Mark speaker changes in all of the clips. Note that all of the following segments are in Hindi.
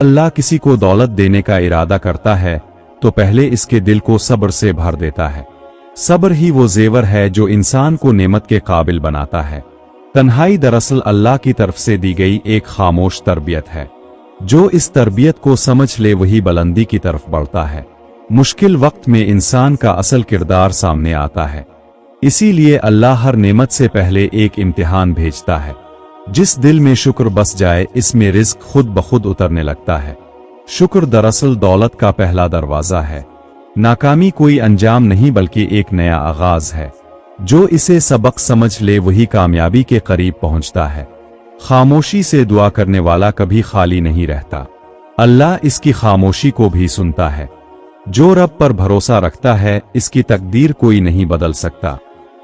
Speaker 1: अल्लाह किसी को दौलत देने का इरादा करता है तो पहले इसके दिल को सब्र से भर देता है। सब्र ही वो जेवर है जो इंसान को नेमत के काबिल बनाता है। तन्हाई दरअसल अल्लाह की तरफ से दी गई एक खामोश तरबियत है। जो इस तरबियत को समझ ले वही बुलंदी की तरफ बढ़ता है। मुश्किल वक्त में इंसान का असल किरदार सामने आता है। इसीलिए अल्लाह हर नेमत से पहले एक इम्तिहान भेजता है। जिस दिल में शुक्र बस जाए इसमें रिज़्क खुद ब खुद उतरने लगता है। शुक्र दरअसल दौलत का पहला दरवाजा है। नाकामी कोई अंजाम नहीं बल्कि एक नया आगाज है। जो इसे सबक समझ ले वही कामयाबी के करीब पहुंचता है। खामोशी से दुआ करने वाला कभी खाली नहीं रहता। अल्लाह इसकी खामोशी को भी सुनता है। जो रब पर भरोसा रखता है इसकी तकदीर कोई नहीं बदल सकता।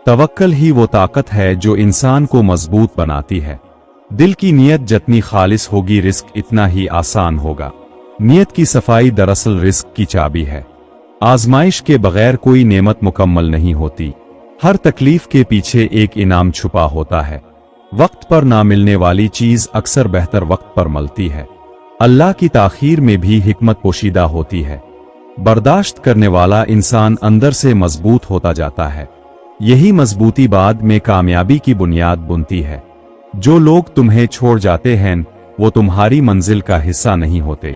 Speaker 1: तवक्कल ही वो ताकत है जो इंसान को मजबूत बनाती है। दिल की नीयत जितनी खालिस होगी रिज़्क इतना ही आसान होगा। नीयत की सफाई दरअसल रिज़्क की चाबी है। आजमाइश के बगैर कोई नेमत मुकम्मल नहीं होती। हर तकलीफ के पीछे एक इनाम छुपा होता है। वक्त पर ना मिलने वाली चीज अक्सर बेहतर वक्त पर मिलती है। अल्लाह की ताखीर में भी हिकमत पोशीदा होती है। बर्दाश्त करने वाला इंसान अंदर से मजबूत होता जाता है। यही मजबूती बाद में कामयाबी की बुनियाद बुनती है। जो लोग तुम्हें छोड़ जाते हैं वो तुम्हारी मंजिल का हिस्सा नहीं होते।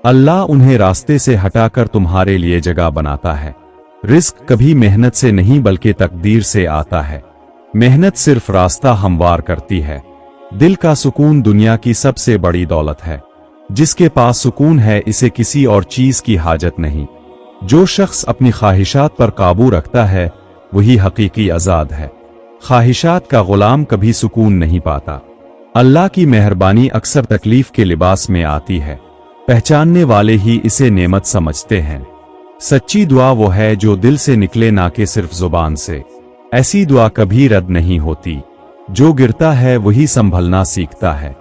Speaker 1: अल्लाह उन्हें रास्ते से हटाकर तुम्हारे लिए जगह बनाता है। रिज़्क कभी मेहनत से नहीं बल्कि तकदीर से आता है। मेहनत सिर्फ रास्ता हमवार करती है। दिल का सुकून दुनिया की सबसे बड़ी दौलत है। जिसके पास सुकून है इसे किसी और चीज की हाजत नहीं। जो शख्स अपनी ख्वाहिशात पर काबू रखता है वही हकीकी आजाद है। ख्वाहिशात का गुलाम कभी सुकून नहीं पाता। अल्लाह की मेहरबानी अक्सर तकलीफ के लिबास में आती है। पहचानने वाले ही इसे नेमत समझते हैं। सच्ची दुआ वो है जो दिल से निकले ना कि सिर्फ जुबान से। ऐसी दुआ कभी रद्द नहीं होती। जो गिरता है वही संभलना सीखता है।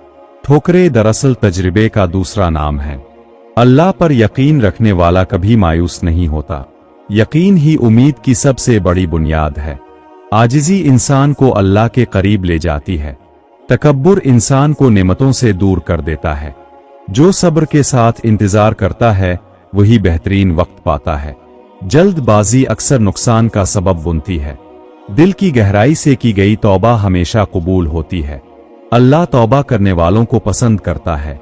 Speaker 1: ठोकरें दरअसल तजर्बे का दूसरा नाम है। अल्लाह पर यकीन रखने वाला कभी मायूस नहीं होता। यकीन ही उम्मीद की सबसे बड़ी बुनियाद है। आजिज़ी इंसान को अल्लाह के करीब ले जाती है। तकब्बुर इंसान को नेमतों से दूर कर देता है। जो सब्र के साथ इंतजार करता है वही बेहतरीन वक्त पाता है। जल्दबाजी अक्सर नुकसान का सबब बुनती है। दिल की गहराई से की गई तौबा हमेशा कबूल होती है। अल्लाह तौबा करने वालों को पसंद करता है।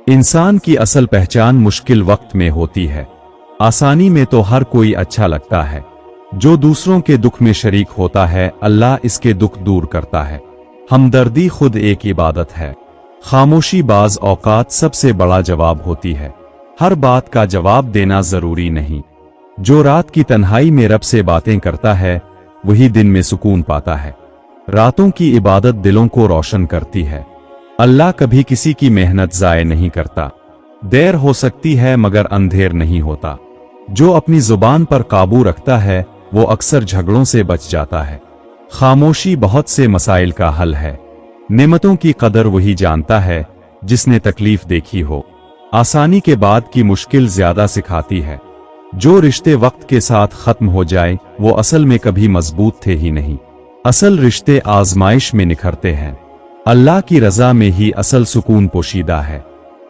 Speaker 1: इंसान की असल पहचान मुश्किल वक्त में होती है। आसानी में तो हर कोई अच्छा लगता है। जो दूसरों के दुख में शरीक होता है अल्लाह इसके दुख दूर करता है। हमदर्दी खुद एक इबादत है। खामोशी बाज औकात सबसे बड़ा जवाब होती है। हर बात का जवाब देना जरूरी नहीं। जो रात की तन्हाई में रब से बातें करता है वही दिन में सुकून पाता है। रातों की इबादत दिलों को रोशन करती है। अल्लाह कभी किसी की मेहनत जाये नहीं करता। देर हो सकती है मगर अंधेर नहीं होता। जो अपनी जुबान पर काबू रखता है वो अक्सर झगड़ों से बच जाता है। खामोशी बहुत से मसाइल का हल है। नेमतों की कदर वही जानता है जिसने तकलीफ देखी हो। आसानी के बाद की मुश्किल ज्यादा सिखाती है। जो रिश्ते वक्त के साथ खत्म हो जाए वो असल में कभी मजबूत थे ही नहीं। असल रिश्ते आजमाइश में निखरते हैं। अल्लाह की रजा में ही असल सुकून पोशीदा है।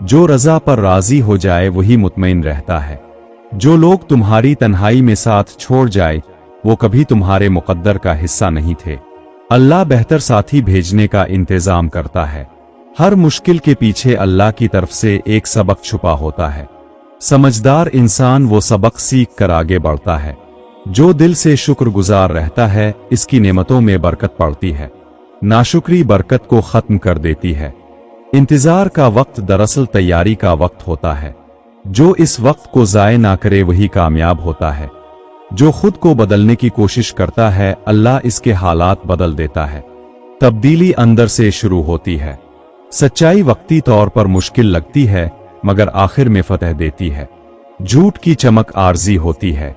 Speaker 1: जो रजा पर राजी हो जाए वही मुतमईन रहता है। जो लोग तुम्हारी तन्हाई में साथ छोड़ जाए वो कभी तुम्हारे मुकद्दर का हिस्सा नहीं थे। अल्लाह बेहतर साथी भेजने का इंतजाम करता है। हर मुश्किल के पीछे अल्लाह की तरफ से एक सबक छुपा होता है। समझदार इंसान वो सबक सीख कर आगे बढ़ता है। जो दिल से शुक्रगुजार रहता है इसकी नेमतों में बरकत पड़ती है। नाशुक्री बरकत को खत्म कर देती है। इंतजार का वक्त दरअसल तैयारी का वक्त होता है। जो इस वक्त को जाये ना करे वही कामयाब होता है। जो खुद को बदलने की कोशिश करता है अल्लाह इसके हालात बदल देता है। तब्दीली अंदर से शुरू होती है। सच्चाई वक्ती तौर पर मुश्किल लगती है मगर आखिर में फतह देती है। झूठ की चमक आर्जी होती है।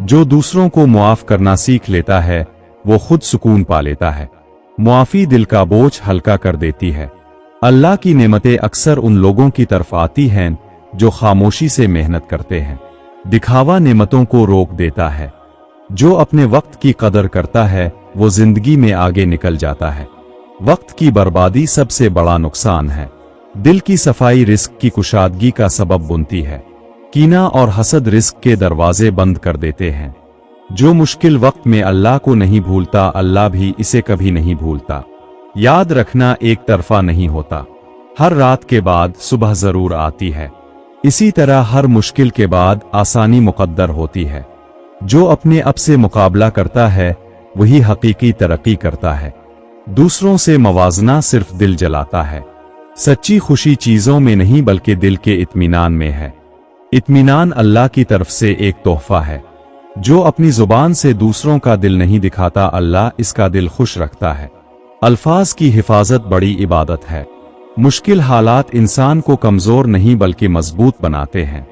Speaker 1: जो दूसरों को मुआफ करना सीख लेता है वो खुद सुकून पा लेता है। मुआफी दिल का बोझ हल्का कर देती है। अल्लाह की नेमतें अक्सर उन लोगों की तरफ आती हैं जो खामोशी से मेहनत करते हैं। दिखावा नेमतों को रोक देता है। जो अपने वक्त की कदर करता है वो जिंदगी में आगे निकल जाता है। वक्त की बर्बादी सबसे बड़ा नुकसान है। दिल की सफाई रिस्क की कुशादगी का सबब बनती है। कीना और हसद रिस्क के दरवाजे बंद कर देते हैं। जो मुश्किल वक्त में अल्लाह को नहीं भूलता, अल्लाह भी इसे कभी नहीं भूलता। याद रखना, एक तरफा नहीं होता। हर रात के बाद सुबह जरूर आती है। इसी तरह हर मुश्किल के बाद आसानी मुकद्दर होती है। जो अपने अब से मुकाबला करता है वही हकीकी तरक्की करता है। दूसरों से मवाजना सिर्फ दिल जलाता है। सच्ची खुशी चीजों में नहीं बल्कि दिल के इत्मीनान में है। इत्मीनान अल्लाह की तरफ से एक तोहफा है। जो अपनी जुबान से दूसरों का दिल नहीं दिखाता, अल्लाह इसका दिल खुश रखता है। अल्फाज की हिफाजत बड़ी इबादत है। मुश्किल हालात इंसान को कमजोर नहीं बल्कि मजबूत बनाते हैं।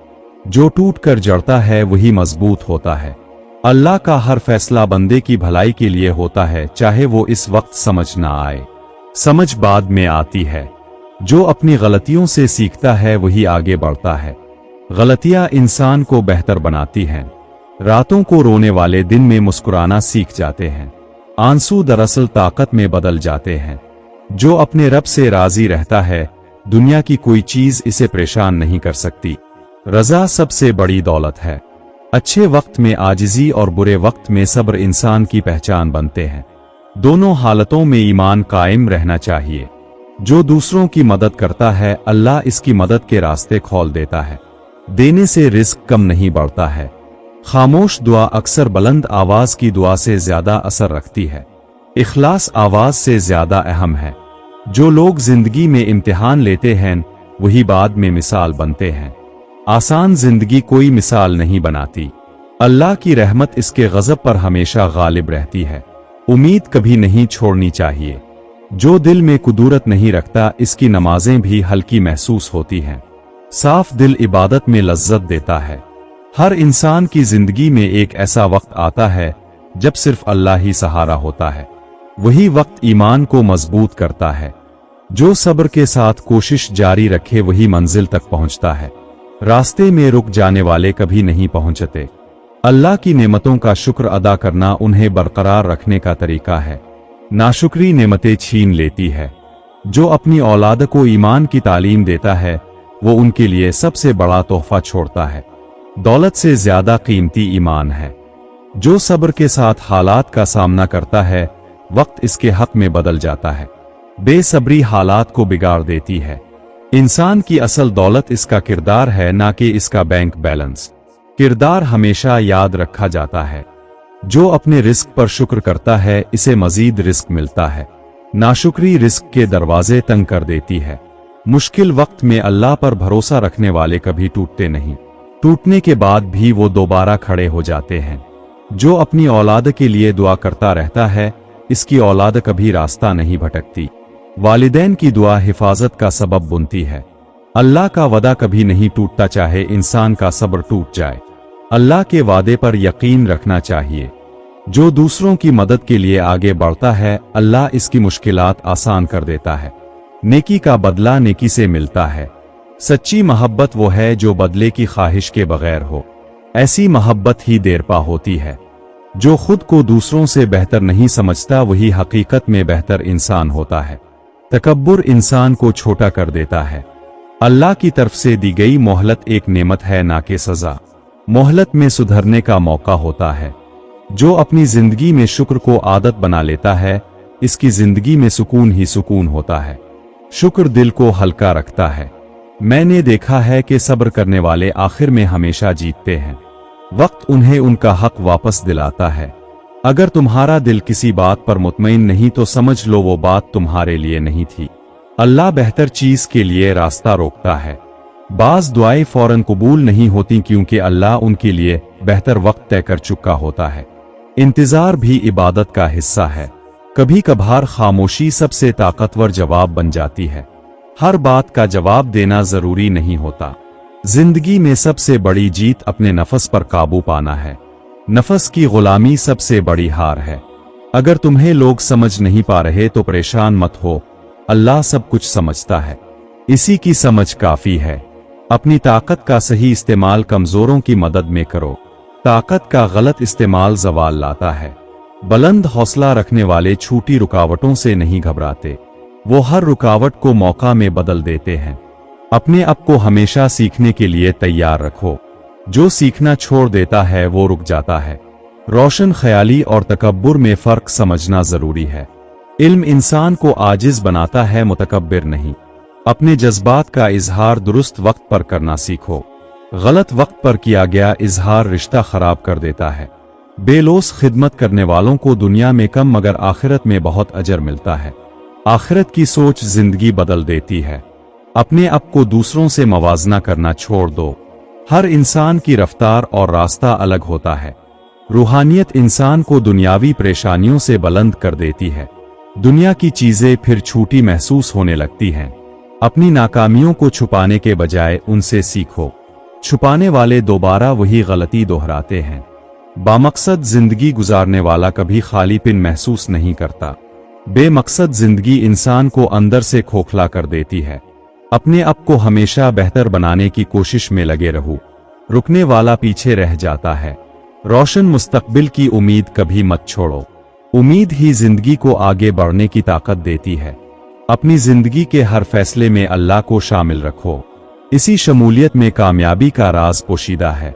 Speaker 1: जो टूट कर जड़ता है वही मजबूत होता है। अल्लाह का हर फैसला बंदे की भलाई के लिए होता है, चाहे वो इस वक्त समझ ना आए। समझ बाद में आती है। जो अपनी गलतियों से सीखता है वही आगे बढ़ता है। गलतियां इंसान को बेहतर बनाती हैं। रातों को रोने वाले दिन में मुस्कुराना सीख जाते हैं। आंसू दरअसल ताकत में बदल जाते हैं। जो अपने रब से राजी रहता है, दुनिया की कोई चीज इसे परेशान नहीं कर सकती। रजा सबसे बड़ी दौलत है। अच्छे वक्त में आजिजी और बुरे वक्त में सब्र इंसान की पहचान बनते हैं। दोनों हालतों में ईमान कायम रहना चाहिए। जो दूसरों की मदद करता है, अल्लाह इसकी मदद के रास्ते खोल देता है। देने से रिस्क कम नहीं बढ़ता है। खामोश दुआ अक्सर बुलंद आवाज की दुआ से ज्यादा असर रखती है। इखलास आवाज से ज्यादा अहम है। जो लोग जिंदगी में इम्तिहान लेते हैं वही बाद में मिसाल बनते हैं। आसान जिंदगी कोई मिसाल नहीं बनाती। अल्लाह की रहमत इसके गजब पर हमेशा गालिब रहती है। उम्मीद कभी नहीं छोड़नी चाहिए। जो दिल में कुदूरत नहीं रखता, इसकी नमाजें भी हल्की महसूस होती हैं। साफ दिल इबादत में लज्जत देता है। हर इंसान की जिंदगी में एक ऐसा वक्त आता है जब सिर्फ अल्लाह ही सहारा होता है। वही वक्त ईमान को मजबूत करता है। जो सब्र के साथ कोशिश जारी रखे वही मंजिल तक पहुंचता है। रास्ते में रुक जाने वाले कभी नहीं पहुंचते। अल्लाह की नेमतों का शुक्र अदा करना उन्हें बरकरार रखने का तरीका है। नाशुक्री नेमतें छीन लेती है। जो अपनी औलाद को ईमान की तालीम देता है वो उनके लिए सबसे बड़ा तोहफा छोड़ता है। दौलत से ज्यादा कीमती ईमान है। जो सब्र के साथ हालात का सामना करता है, वक्त इसके हक में बदल जाता है। बेसब्री हालात को बिगाड़ देती है। इंसान की असल दौलत इसका किरदार है, ना कि इसका बैंक बैलेंस। किरदार हमेशा याद रखा जाता है। जो अपने रिस्क पर शुक्र करता है, इसे मजीद रिस्क मिलता है। नाशुक्री रिस्क के दरवाजे तंग कर देती है। मुश्किल वक्त में अल्लाह पर भरोसा रखने वाले कभी टूटते नहीं। टूटने के बाद भी वो दोबारा खड़े हो जाते हैं। जो अपनी औलाद के लिए दुआ करता रहता है, इसकी औलाद कभी रास्ता नहीं भटकती। वालिदैन की दुआ हिफाजत का सबब बनती है। अल्लाह का वादा कभी नहीं टूटता, चाहे इंसान का सब्र टूट जाए। अल्लाह के वादे पर यकीन रखना चाहिए। जो दूसरों की मदद के लिए आगे बढ़ता है, अल्लाह इसकी मुश्किलात आसान कर देता है। नेकी का बदला नेकी से मिलता है। सच्ची मोहब्बत वो है जो बदले की ख्वाहिश के बगैर हो। ऐसी मोहब्बत ही देरपा होती है। जो खुद को दूसरों से बेहतर नहीं समझता वही हकीकत में बेहतर इंसान होता है। तकब्बुर इंसान को छोटा कर देता है। अल्लाह की तरफ से दी गई मोहलत एक नेमत है, ना कि सजा। मोहलत में सुधरने का मौका होता है। जो अपनी जिंदगी में शुक्र को आदत बना लेता है, इसकी जिंदगी में सुकून ही सुकून होता है। शुक्र दिल को हल्का रखता है। मैंने देखा है कि सब्र करने वाले आखिर में हमेशा जीतते हैं। वक्त उन्हें उनका हक वापस दिलाता है। अगर तुम्हारा दिल किसी बात पर मुतमईन नहीं तो समझ लो वो बात तुम्हारे लिए नहीं थी। अल्लाह बेहतर चीज के लिए रास्ता रोकता है। बाज दुआएं फौरन कबूल नहीं होती क्योंकि अल्लाह उनके लिए बेहतर वक्त तय कर चुका होता है। इंतजार भी इबादत का हिस्सा है। कभी कभार खामोशी सबसे ताकतवर जवाब बन जाती है। हर बात का जवाब देना जरूरी नहीं होता। जिंदगी में सबसे बड़ी जीत अपने नफस पर काबू पाना है। नफस की गुलामी सबसे बड़ी हार है। अगर तुम्हें लोग समझ नहीं पा रहे तो परेशान मत हो, अल्लाह सब कुछ समझता है। इसी की समझ काफी है। अपनी ताकत का सही इस्तेमाल कमजोरों की मदद में करो। ताकत का गलत इस्तेमाल जवाल लाता है। बुलंद हौसला रखने वाले छोटी रुकावटों से नहीं घबराते। वो हर रुकावट को मौका में बदल देते हैं। अपने आप को हमेशा सीखने के लिए तैयार रखो। जो सीखना छोड़ देता है वो रुक जाता है। रोशन ख्याली और तकब्बुर में फर्क समझना जरूरी है। इल्म इंसान को आजिज बनाता है, मुतकब्बिर नहीं। अपने जज्बात का इजहार दुरुस्त वक्त पर करना सीखो। गलत वक्त पर किया गया इजहार रिश्ता खराब कर देता है। बेलोस खिदमत करने वालों को दुनिया में कम मगर आखिरत में बहुत अजर मिलता है। आखिरत की सोच जिंदगी बदल देती है। अपने आप को दूसरों से मवाजना करना छोड़ दो। हर इंसान की रफ्तार और रास्ता अलग होता है। रूहानियत इंसान को दुनियावी परेशानियों से बुलंद कर देती है। दुनिया की चीजें फिर छूटी महसूस होने लगती हैं। अपनी नाकामियों को छुपाने के बजाय उनसे सीखो। छुपाने वाले दोबारा वही गलती दोहराते हैं। बामकसद जिंदगी गुजारने वाला कभी खालीपन महसूस नहीं करता। बेमकसद जिंदगी इंसान को अंदर से खोखला कर देती है। अपने आप को हमेशा बेहतर बनाने की कोशिश में लगे रहो। रुकने वाला पीछे रह जाता है। रोशन मुस्तकबिल की उम्मीद कभी मत छोड़ो। उम्मीद ही जिंदगी को आगे बढ़ने की ताकत देती है। अपनी जिंदगी के हर फैसले में अल्लाह को शामिल रखो। इसी शमूलियत में कामयाबी का राज पोशीदा है।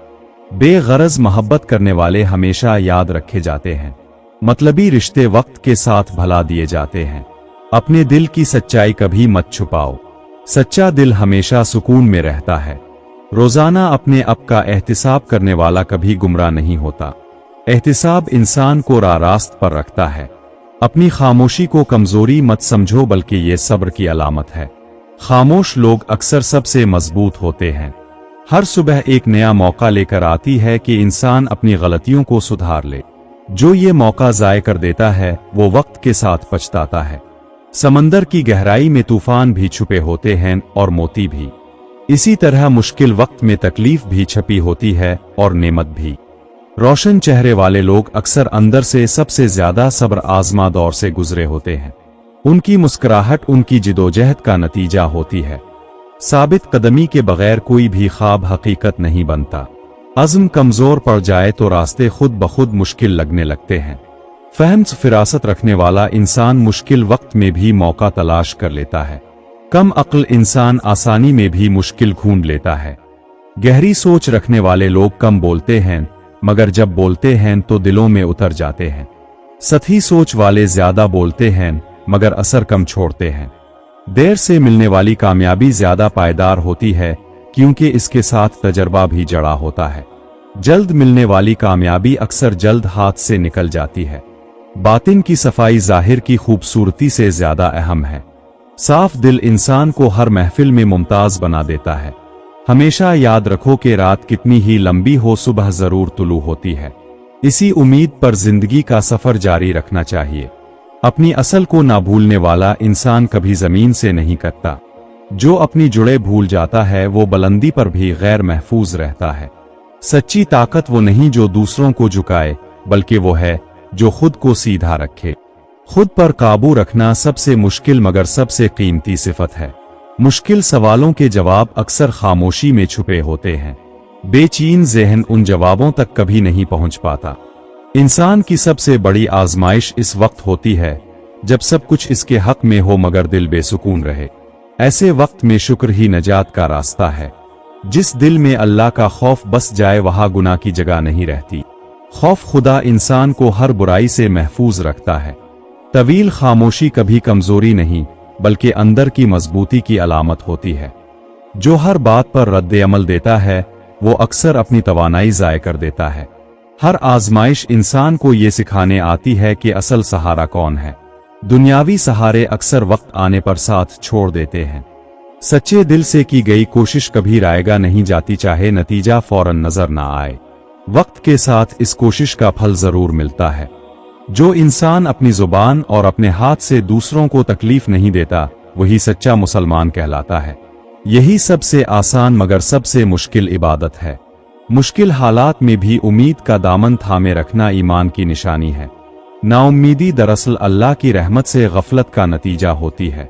Speaker 1: बेगरज मोहब्बत करने वाले हमेशा याद रखे जाते हैं। मतलबी रिश्ते वक्त के साथ भुला दिए जाते हैं। अपने दिल की सच्चाई कभी मत छुपाओ। सच्चा दिल हमेशा सुकून में रहता है। रोजाना अपने आप का एहतिसाब करने वाला कभी गुमराह नहीं होता। एहतिसाब इंसान को रास्त पर रखता है। अपनी खामोशी को कमजोरी मत समझो, बल्कि ये सब्र की अलामत है। खामोश लोग अक्सर सबसे मजबूत होते हैं। हर सुबह एक नया मौका लेकर आती है कि इंसान अपनी गलतियों को सुधार ले। जो ये मौका जाय कर देता है वो वक्त के साथ पछताता है। समंदर की गहराई में तूफान भी छुपे होते हैं और मोती भी। इसी तरह मुश्किल वक्त में तकलीफ भी छपी होती है और नेमत भी। रोशन चेहरे वाले लोग अक्सर अंदर से सबसे ज्यादा सब्र आजमा दौर से गुजरे होते हैं। उनकी मुस्कुराहट उनकी जिदोजहद का नतीजा होती है। साबित कदमी के बगैर कोई भी ख्वाब हकीकत नहीं बनता। अज़्म कमजोर पड़ जाए तो रास्ते खुद ब खुद मुश्किल लगने लगते हैं। फहम्स फिरासत रखने वाला इंसान मुश्किल वक्त में भी मौका तलाश कर लेता है। कम अक्ल इंसान आसानी में भी मुश्किल ढूंढ लेता है। गहरी सोच रखने वाले लोग कम बोलते हैं, मगर जब बोलते हैं तो दिलों में उतर जाते हैं। सतही सोच वाले ज्यादा बोलते हैं, मगर असर कम छोड़ते हैं। देर से मिलने वाली कामयाबी ज्यादा पायदार होती है, क्योंकि इसके साथ तजर्बा भी जड़ा होता है। जल्द मिलने वाली कामयाबी अक्सर जल्द हाथ से निकल जाती है। बातिन की सफाई जाहिर की खूबसूरती से ज्यादा अहम है। साफ दिल इंसान को हर महफिल में मुमताज बना देता है। हमेशा याद रखो कि रात कितनी ही लंबी हो, सुबह जरूर तुलू होती है। इसी उम्मीद पर जिंदगी का सफर जारी रखना चाहिए। अपनी असल को ना भूलने वाला इंसान कभी जमीन से नहीं कटता। जो अपनी जुड़े भूल जाता है वो बुलंदी पर भी गैर महफूज रहता है। सच्ची ताकत वो नहीं जो दूसरों को झुकाए, बल्कि वो है जो खुद को सीधा रखे। खुद पर काबू रखना सबसे मुश्किल मगर सबसे कीमती सिफत है। मुश्किल सवालों के जवाब अक्सर खामोशी में छुपे होते हैं। बेचैन ज़हन उन जवाबों तक कभी नहीं पहुंच पाता। इंसान की सबसे बड़ी आजमाइश इस वक्त होती है जब सब कुछ इसके हक में हो मगर दिल बेसुकून रहे। ऐसे वक्त में शुक्र ही नजात का रास्ता है। जिस दिल में अल्लाह का खौफ बस जाए वहां गुनाह की जगह नहीं रहती। खौफ खुदा इंसान को हर बुराई से महफूज रखता है। तवील खामोशी कभी कमजोरी नहीं, बल्कि अंदर की मजबूती की अलामत होती है। जो हर बात पर रद्द अमल देता है वो अक्सर अपनी तवानाई ज़ाय कर देता है। हर आजमाइश इंसान को ये सिखाने आती है कि असल सहारा कौन है। दुनियावी सहारे अक्सर वक्त आने पर साथ छोड़ देते हैं। सच्चे दिल से की गई कोशिश कभी रायगा नहीं जाती, चाहे नतीजा फौरन नजर ना आए। वक्त के साथ इस कोशिश का फल जरूर मिलता है। जो इंसान अपनी जुबान और अपने हाथ से दूसरों को तकलीफ नहीं देता वही सच्चा मुसलमान कहलाता है। यही सबसे आसान मगर सबसे मुश्किल इबादत है। मुश्किल हालात में भी उम्मीद का दामन थामे रखना ईमान की निशानी है। नाउम्मीदी दरअसल अल्लाह की रहमत से गफलत का नतीजा होती है।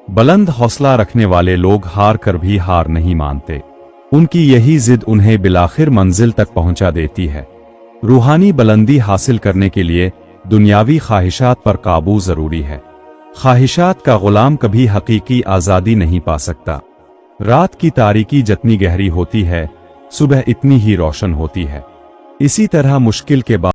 Speaker 1: बुलंद हौसला रखने वाले लोग हार कर भी हार नहीं मानते। उनकी यही जिद उन्हें बिलाखिर मंजिल तक पहुंचा देती है। रूहानी बुलंदी हासिल करने के लिए दुनियावी ख्वाहिशात पर काबू जरूरी है। ख्वाहिशात का गुलाम कभी हकीकी आज़ादी नहीं पा सकता। रात की तारीकी जितनी गहरी होती है, सुबह इतनी ही रोशन होती है। इसी तरह मुश्किल के बाद